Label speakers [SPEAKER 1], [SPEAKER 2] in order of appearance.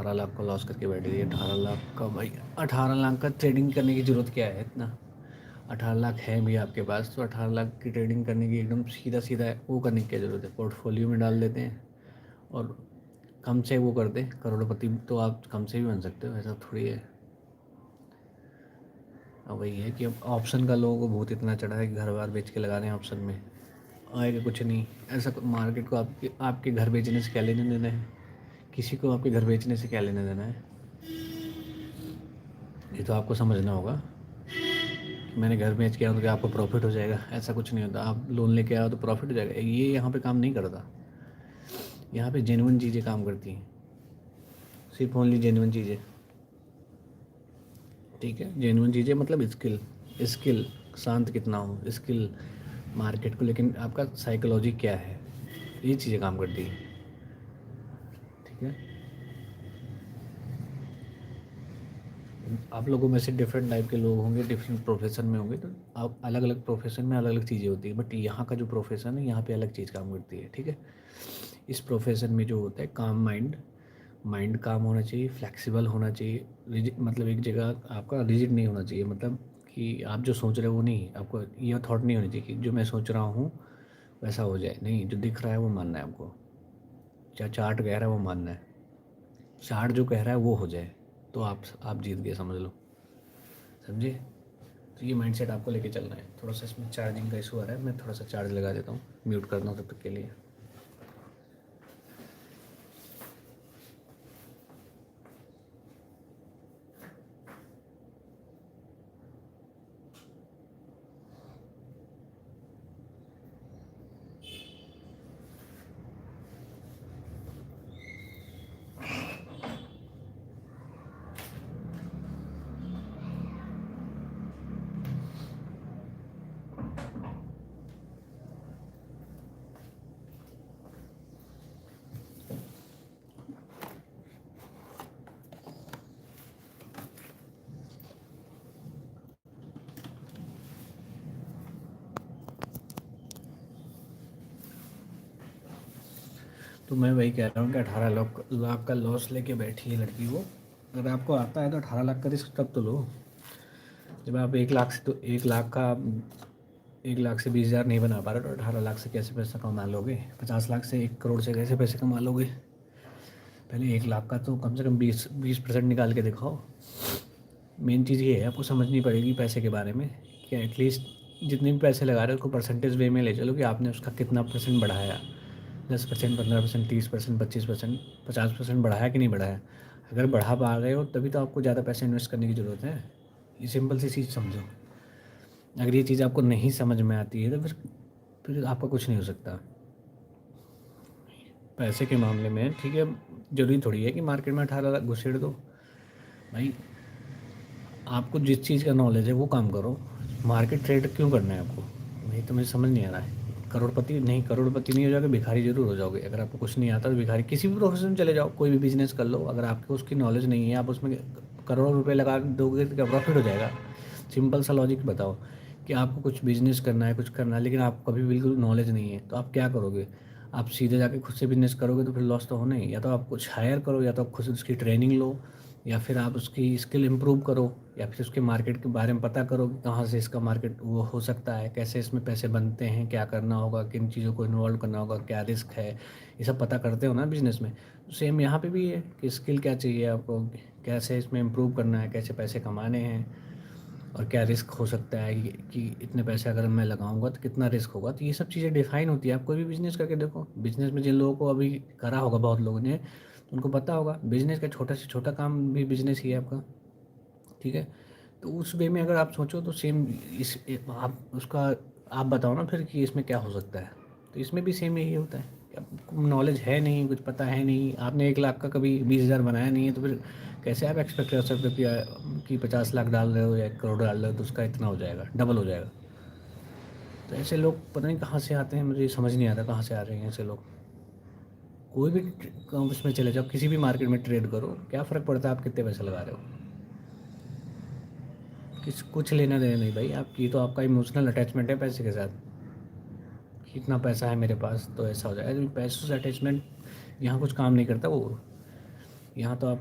[SPEAKER 1] 18 लाख का लॉस करके बैठे थे। 18 लाख का भाई, 18 लाख का ट्रेडिंग करने की ज़रूरत क्या है इतना? 18 लाख है भी आपके पास तो 18 लाख की ट्रेडिंग करने की एकदम सीधा सीधा वो करने की क्या ज़रूरत है? पोर्टफोलियो में डाल देते हैं और कम से वो कर दें करोड़पति। तो आप कम से भी बन सकते हो, ऐसा थोड़ी है। अब वही है कि अब ऑप्शन का लोगों को भूत इतना चढ़ा है कि घर बार बेच के लगा रहे हैं ऑप्शन में, आएगा कुछ नहीं। ऐसा मार्केट को आपके आपके घर बेचने से क्या लेने देना है? किसी को आपके घर बेचने से क्या लेना देना है? ये तो आपको समझना होगा कि मैंने घर बेच के आया तो क्या आपको प्रॉफिट हो जाएगा? ऐसा कुछ नहीं होता। आप लोन लेके आओ तो प्रॉफिट हो जाएगा, ये यहाँ पे काम नहीं करता। यहाँ पे जेन्युइन चीज़ें काम करती हैं, सिर्फ ओनली जेन्युइन चीज़ें। ठीक है, जेन्युइन चीज़ें मतलब स्किल, स्किल शांत कितना हो, स्किल मार्केट को, लेकिन आपका साइकोलॉजी क्या है, ये चीज़ें काम करती है। ठीक है, आप लोगों में से डिफरेंट टाइप के लोग होंगे, डिफरेंट प्रोफेशन में होंगे, तो आप अलग अलग प्रोफेशन में अलग अलग चीज़ें होती है। बट यहाँ का जो प्रोफेशन है, यहाँ पे अलग चीज़ काम करती है। ठीक है, इस प्रोफेशन में जो होता है काम माइंड, माइंड काम होना चाहिए, फ्लेक्सिबल होना चाहिए, मतलब एक जगह आपका रिजिड नहीं होना चाहिए। मतलब कि आप जो सोच रहे हो वो नहीं, आपको ये थॉट नहीं होनी चाहिए कि जो मैं सोच रहा हूँ वैसा हो जाए। नहीं, जो दिख रहा है वो मानना है आपको, क्या चार्ट कह रहा है वो मानना है, चार्ट जो कह रहा है वो हो जाए, तो आप जीत गए, समझ लो। समझे? तो ये माइंडसेट आपको लेके चलना है। थोड़ा सा इसमें चार्जिंग का इशू आ रहा है, मैं थोड़ा सा चार्ज लगा देता हूँ, म्यूट करता हूँ तब तक के लिए। तो मैं वही कह रहा हूँ कि 18 लाख का लॉस लेके बैठी है लड़की वो। अगर आपको आता है तो 18 लाख का रिस्क तब तो लो। जब आप 1 लाख से, तो 1 लाख का 1 लाख से 20,000 नहीं बना पा रहे, तो 18 लाख से कैसे पैसा कमा लोगे? 50 लाख से 1 करोड़ से कैसे पैसे कमा लोगे? पहले 1 लाख का तो कम से कम 20% निकाल के दिखाओ। मेन चीज़ ये है, आपको समझनी पड़ेगी पैसे के बारे में कि एटलीस्ट जितने भी पैसे लगा रहे हो उसको परसेंटेज वे में ले चलो कि आपने उसका कितना परसेंट बढ़ाया। 10%, 15%, 30%, 25%, 50% बढ़ाया कि नहीं बढ़ाया? अगर बढ़ा पा रहे हो तभी तो आपको ज़्यादा पैसे इन्वेस्ट करने की ज़रूरत है। ये सिंपल सी चीज़ समझो। अगर ये चीज़ आपको नहीं समझ में आती है तो फिर आपका कुछ नहीं हो सकता पैसे के मामले में। ठीक है, ज़रूरी थोड़ी है कि मार्केट में 18 लाख घुसेड़ दो भाई। आपको जिस चीज़ का नॉलेज है वो काम करो। मार्केट ट्रेड क्यों करना है आपको? वही तो मुझे समझ नहीं आ रहा है। करोड़पति नहीं, करोड़पति नहीं हो जाओगे, भिखारी जरूर हो जाओगे। अगर आपको कुछ नहीं आता तो भिखारी, किसी भी प्रोफेशन में चले जाओ, कोई भी बिजनेस कर लो। अगर आपको उसकी नॉलेज नहीं है, आप उसमें करोड़ों रुपए लगा दोगे तो क्या प्रॉफिट हो जाएगा? सिंपल सा लॉजिक बताओ कि आपको कुछ बिजनेस करना है, कुछ करना है, लेकिन आपको कभी बिल्कुल नॉलेज नहीं है, तो आप क्या करोगे? आप सीधे जाके खुद से बिजनेस करोगे तो फिर लॉस तो होना ही। या तो आप कुछ हायर करो, या तो आप खुद उसकी ट्रेनिंग लो, या फिर आप उसकी स्किल इम्प्रूव करो, या फिर उसके मार्केट के बारे में पता करो कि कहाँ से इसका मार्केट वो हो सकता है, कैसे इसमें पैसे बनते हैं, क्या करना होगा, किन चीज़ों को इन्वॉल्व करना होगा, क्या रिस्क है, ये सब पता करते हो ना बिज़नेस में। सेम यहाँ पे भी है कि स्किल क्या चाहिए आपको, कैसे इसमें इम्प्रूव करना है, कैसे पैसे कमाने हैं, और क्या रिस्क हो सकता है कि इतने पैसे अगर मैं लगाऊंगा तो कितना रिस्क होगा। तो ये सब चीज़ें डिफाइन होती है। आप कोई भी बिज़नेस करके देखो, बिज़नेस में जिन लोगों को अभी करा होगा बहुत लोगों ने, तो उनको पता होगा बिज़नेस का छोटा से छोटा काम भी बिज़नेस ही है आपका। ठीक है, तो उस वे में अगर आप सोचो तो सेम आप उसका आप बताओ ना फिर कि इसमें क्या हो सकता है। तो इसमें भी सेम यही होता है कि आपको नॉलेज है नहीं, कुछ पता है नहीं, आपने 1 लाख का कभी 20,000 बनाया नहीं है, तो फिर कैसे आप एक्सपेक्ट कर सकते हो कि 50 लाख डाल रहे हो या 1 करोड़ डाल रहे हो तो उसका इतना हो जाएगा, डबल हो जाएगा? तो ऐसे लोग पता नहीं कहाँ से आते हैं, मुझे समझ नहीं आता कहाँ से आ रहे हैं ऐसे लोग। कोई भी उसमें चले जाओ, किसी भी मार्केट में ट्रेड करो, क्या फ़र्क पड़ता है आप कितने पैसे लगा रहे हो? कुछ लेना देना नहीं भाई। आपकी तो आपका इमोशनल अटैचमेंट है पैसे के साथ, कितना पैसा है मेरे पास तो ऐसा हो जाएगा। पैसों से अटैचमेंट यहाँ कुछ काम नहीं करता वो। यहाँ तो आप